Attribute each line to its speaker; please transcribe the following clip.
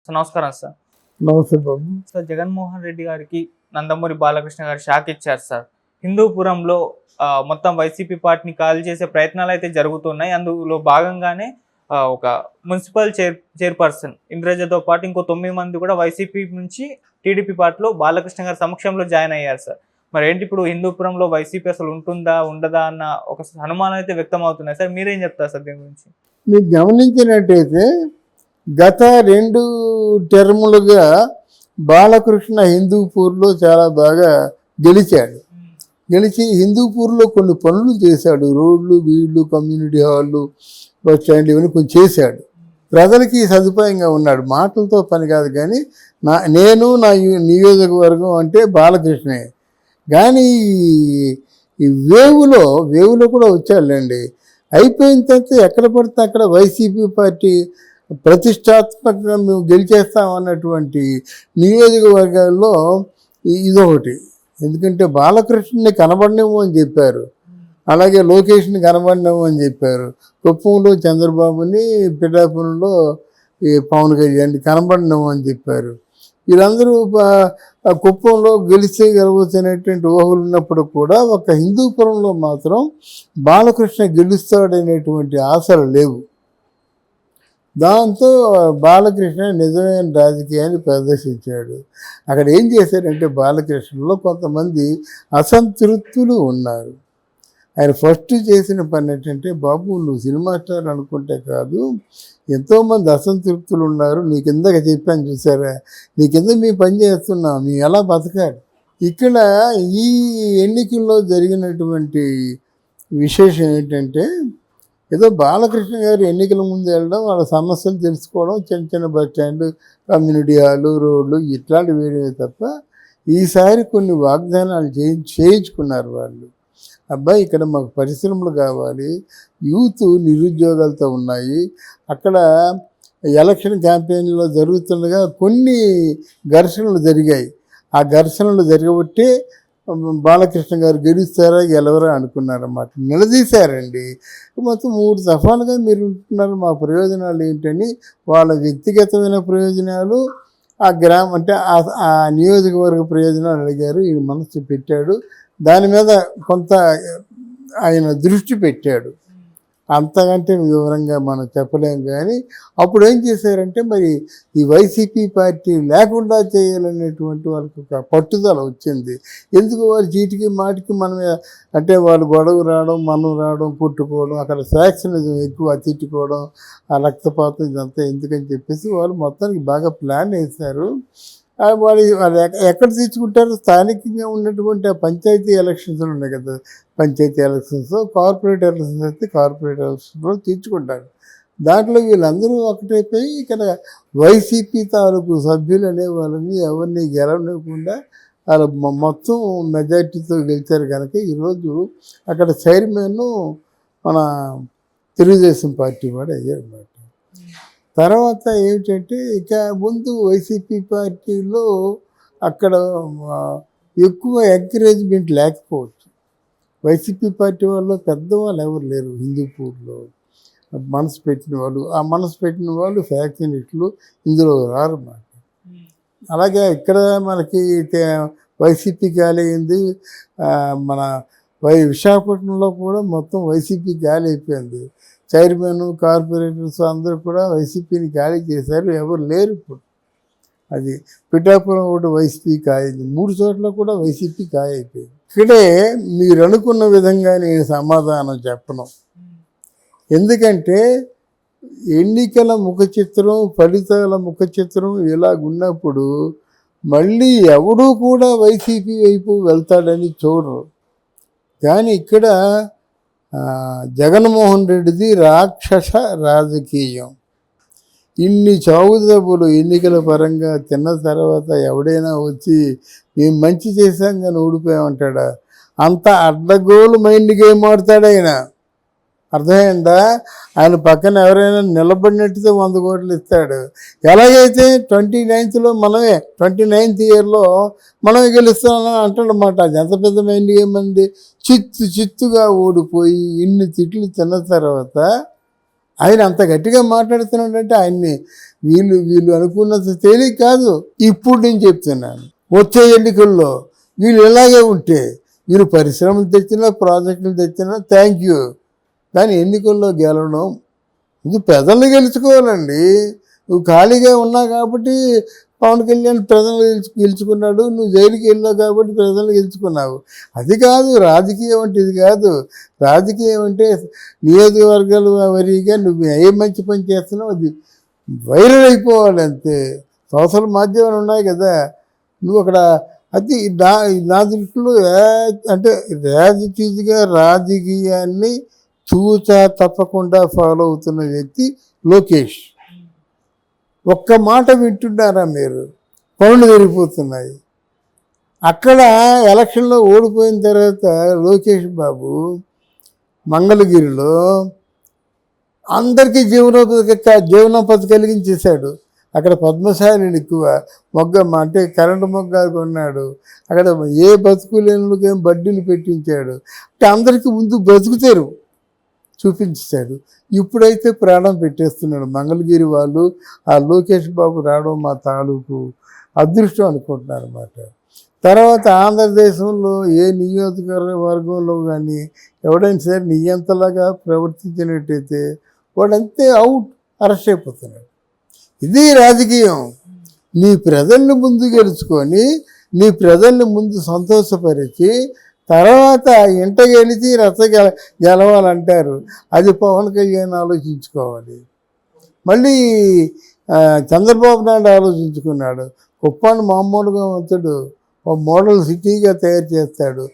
Speaker 1: నమస్కారం సార్.
Speaker 2: నమస్తే బాబు.
Speaker 1: సార్, జగన్మోహన్ రెడ్డి గారికి నందమూరి బాలకృష్ణ గారు షాక్ ఇచ్చారు సార్. హిందూపురంలో మొత్తం వైసీపీ పార్టీని ఖాళీ చేసే ప్రయత్నాలు అయితే జరుగుతున్నాయి. అందులో భాగంగానే ఒక మున్సిపల్ చైర్పర్సన్ ఇంద్రజతో పాటు ఇంకో 9 మంది కూడా వైసీపీ నుంచి టీడీపీ పార్టీలో బాలకృష్ణ గారి సమక్షంలో జాయిన్ అయ్యారు సార్. మరి ఏంటి ఇప్పుడు హిందూపురంలో వైసీపీ అసలు ఉంటుందా ఉండదా అన్న ఒక అనుమానం అయితే వ్యక్తం అవుతున్నాయి సార్. మీరేం చెప్తారు సార్ దీని గురించి?
Speaker 2: మీరు గమనించినట్టయితే గత 2 టర్ములుగా బాలకృష్ణ హిందూపూర్లో చాలా బాగా గెలిచి హిందూపూర్లో కొన్ని పనులు చేశాడు. రోడ్లు, వీళ్ళు, కమ్యూనిటీ హాళ్ళు, బస్ స్టాండ్ ఇవన్నీ కొంచెం చేశాడు. ప్రజలకి సదుపాయంగా ఉన్నాడు. మాటలతో పని కాదు, కానీ నా నియోజకవర్గం అంటే బాలకృష్ణే. కానీ ఈ వేవులో కూడా వచ్చాడులేండి. అయిపోయిన తర్వాత ఎక్కడ పడితే అక్కడ వైసీపీ పార్టీ ప్రతిష్టాత్మకంగా మేము గెలిచేస్తామన్నటువంటి నియోజకవర్గాల్లో ఇదొకటి. ఎందుకంటే బాలకృష్ణని కనబడినేమో అని చెప్పారు, అలాగే లోకేష్ని కనబడినేమో అని చెప్పారు. కుప్పంలో చంద్రబాబుని, పిఠాపురంలో ఈ పవన్ కళ్యాణ్ని కనబడినేమో అని చెప్పారు. వీళ్ళందరూ కుప్పంలో గెలిచేయగలుగుతున్నటువంటి ఊహలు ఉన్నప్పుడు కూడా ఒక హిందూపురంలో మాత్రం బాలకృష్ణ గెలుస్తాడనేటువంటి ఆశలు లేవు. దాంతో బాలకృష్ణ నిజమైన రాజకీయాన్ని ప్రదర్శించాడు. అక్కడ ఏం చేశారంటే బాలకృష్ణలో కొంతమంది అసంతృప్తులు ఉన్నారు. ఆయన ఫస్ట్ చేసిన పని ఏంటంటే, బాబు నువ్వు సినిమా స్టార్ అనుకుంటే కాదు, ఎంతోమంది అసంతృప్తులు ఉన్నారు. నీ కిందకి చెప్పాను చూసారా, నీ కింద మేము పని చేస్తున్నాం, మేము ఎలా బతకాలి. ఇక్కడ ఈ ఎన్నికల్లో జరిగినటువంటి విశేషం ఏంటంటే, ఏదో బాలకృష్ణ గారు ఎన్నికల ముందు వెళ్ళడం, వాళ్ళ సమస్యలు తెలుసుకోవడం, చిన్న బస్ స్టాండ్, కమ్యూనిటీ హాలు, రోడ్లు ఇట్లాంటివి వేయడమే తప్ప ఈసారి కొన్ని వాగ్దానాలు చేయించుకున్నారు వాళ్ళు. అబ్బాయి ఇక్కడ మాకు పరిశ్రమలు కావాలి, యూత్ నిరుద్యోగాలతో ఉన్నాయి. అక్కడ ఎలక్షన్ క్యాంపెయిన్లో జరుగుతుండగా కొన్ని ఘర్షణలు జరిగాయి. ఆ ఘర్షణలు జరగబట్టి బాలకృష్ణ గారు గెలుస్తారా గెలవరా అనుకున్నారన్నమాట. నిలదీశారండి. మొత్తం 3 దఫాలుగా మీరు ఉంటున్నారు, మా ప్రయోజనాలు ఏంటని వాళ్ళ వ్యక్తిగతమైన ప్రయోజనాలు, ఆ గ్రామం అంటే ఆ నియోజకవర్గ ప్రయోజనాలు అడిగారు. ఈయన మనసు పెట్టాడు, దాని మీద కొంత ఆయన దృష్టి పెట్టాడు. అంతకంటే వివరంగా మనం చెప్పలేం. కానీ అప్పుడు ఏం చేశారంటే, మరి ఈ వైసీపీ పార్టీ లేకుండా చేయాలనేటువంటి వాళ్ళకి ఒక పట్టుదల వచ్చింది. ఎందుకు వారు చీటికి మాటికి మనమే అంటే వాళ్ళు గొడవ రావడం, మనం రావడం, కొట్టుకోవడం, అక్కడ ఫ్యాక్షనిజం ఎక్కువ, తిట్టుకోవడం, ఆ రక్తపాతం ఇదంతా ఎందుకని చెప్పేసి వాళ్ళు మొత్తానికి బాగా ప్లాన్ వేశారు. వాళ్ళు ఎక్కడ తెచ్చుకుంటారు? స్థానికంగా ఉన్నటువంటి ఆ పంచాయతీ ఎలక్షన్స్ ఉన్నాయి కదా, పంచాయతీ ఎలక్షన్స్, కార్పొరేట్ ఎలక్షన్స్ అయితే కార్పొరేట్ ఎలక్షన్స్లో తీర్చుకుంటారు. దాంట్లో వీళ్ళందరూ ఒకటైపోయి ఇక్కడ వైసీపీ తాలూకు సభ్యులు అనే వాళ్ళని ఎవరిని గెలవలేకుండా వాళ్ళు మొత్తం మెజార్టీతో గెలిచారు. కనుక ఈరోజు అక్కడ చైర్మన్ మన తెలుగుదేశం పార్టీ వాడు అయ్యారు అన్నమాట. తర్వాత ఏమిటంటే, ఇక ముందు వైసీపీ పార్టీలో అక్కడ ఎక్కువ ఎంకరేజ్మెంట్ లేకపోవచ్చు. వైసీపీ పార్టీ వాళ్ళు పెద్దవాళ్ళు ఎవరు లేరు హిందూపూర్లో మనసు పెట్టిన వాళ్ళు. ఆ మనసు పెట్టిన వాళ్ళు ఫ్యాక్షనిస్టులు ఇందులో రారన్నమాట. అలాగే ఇక్కడ మనకి వైసీపీ గాలి అయింది. మన విశాఖపట్నంలో కూడా మొత్తం వైసీపీ గాలి అయిపోయింది. చైర్మన్, కార్పొరేటర్స్ అందరూ కూడా వైసీపీని ఖాళీ చేశారు, ఎవరు లేరు ఇప్పుడు. అది పిఠాపురం ఒకటి వైసీపీ కాయింది, 3 చోట్ల కూడా వైసీపీ అయిపోయింది. ఇక్కడే మీరు అనుకున్న విధంగా నేను సమాధానం చెప్పను. ఎందుకంటే ఎన్నికల ముఖ చిత్రం, ఫలితాల ముఖ చిత్రం ఇలాగున్నప్పుడు మళ్ళీ ఎవడూ కూడా వైసీపీ వైపు వెళ్తాడని చూడరు. కానీ ఇక్కడ జగన్మోహన్ రెడ్డిది రాక్షస రాజకీయం. ఇన్ని చావుదెబ్బలు ఎన్నికల పరంగా తిన్న తర్వాత ఎవడైనా వచ్చి మేము మంచి చేశాం కానీ ఓడిపోయామంటాడా? అంత అడ్డగోలు మైండ్ గేమ్ ఆడతాడు ఆయన. అర్థమైందా? ఆయన పక్కన ఎవరైనా నిలబడినట్టుతో 100 కోట్లు ఇస్తాడు. ఎలాగైతే 29th మనమే 29th ఇయర్లో మనమే గెలుస్తామని అంటాడనమాట. అది ఎంత పెద్ద మైండ్ గేమ్ అండి. చిత్తుగా ఓడిపోయి ఇన్ని తిట్లు తిన్న తర్వాత ఆయన అంత గట్టిగా మాట్లాడుతున్నాడంటే ఆయన్ని వీళ్ళు అనుకున్నంత తేలిక కాదు. ఇప్పుడు నేను చెప్తున్నాను, వచ్చే ఎన్నికల్లో వీళ్ళు ఇలాగే ఉంటే వీళ్ళు పరిశ్రమలు తెచ్చినా ప్రాజెక్టులు తెచ్చినా థ్యాంక్ యూ, కానీ ఎన్నికల్లో గెలవడం ఇది ప్రజల్ని గెలుచుకోవాలండి. నువ్వు ఖాళీగా ఉన్నావు కాబట్టి పవన్ కళ్యాణ్ ప్రజలు గెలుచుకున్నాడు, నువ్వు జైలుకి వెళ్ళావు కాబట్టి ప్రజలు గెలుచుకున్నావు. అది కాదు రాజకీయం అంటే, ఇది కాదు రాజకీయం అంటే. నియోజకవర్గాలు వరీగా నువ్వు ఏ మంచి పని చేస్తున్నావు అది వైరల్ అయిపోవాలి అంతే. సోషల్ మాధ్యమాలు ఉన్నాయి కదా, నువ్వు అక్కడ అది నా దృష్టిలో అంటే రాజకీయంగా రాజకీయాన్ని తూచా తప్పకుండా ఫాలో అవుతున్న వ్యక్తి లోకేష్. ఒక్క మాట వింటున్నారా మీరు? పనులు జరిగిపోతున్నాయి. అక్కడ ఎలక్షన్లో ఓడిపోయిన తర్వాత లోకేష్ బాబు మంగళగిరిలో అందరికీ జీవనోపాధి కలిగించేశాడు. అక్కడ పద్మశాలిని ఎక్కువ మొగ్గ అంటే కరెంటు మొగ్గ కొన్నాడు. అక్కడ ఏ బతుకులేనులకి ఏం బడ్డీలు పెట్టించాడు. అంటే అందరికీ ముందు బతుకుతారు చూపించాడు. ఇప్పుడైతే ప్రాణం పెట్టేస్తున్నాడు. మంగళగిరి వాళ్ళు ఆ లోకేష్ బాబు రావడం మా తాలూకు అదృష్టం అనుకుంటున్నారు అన్నమాట. తర్వాత ఆంధ్రదేశంలో ఏ నియోజకవర్గంలో కానీ ఎవడైనా సరే నియంతలాగా ప్రవర్తించినట్టయితే వాడంతే అవుట్, అరెస్ట్ అయిపోతున్నాడు. ఇది రాజకీయం. నీ ప్రజల్ని ముందు గెలుచుకొని నీ ప్రజల్ని ముందు సంతోషపరిచి తర్వాత ఇంట గెలిచి గెలవాలంటారు. అది పవన్ కళ్యాణ్ ఆలోచించుకోవాలి. మళ్ళీ చంద్రబాబు నాయుడు ఆలోచించుకున్నాడు. కుప్పాన్ని మామూలుగా అతడు ఒక మోడల్ సిటీగా తయారు చేస్తాడు.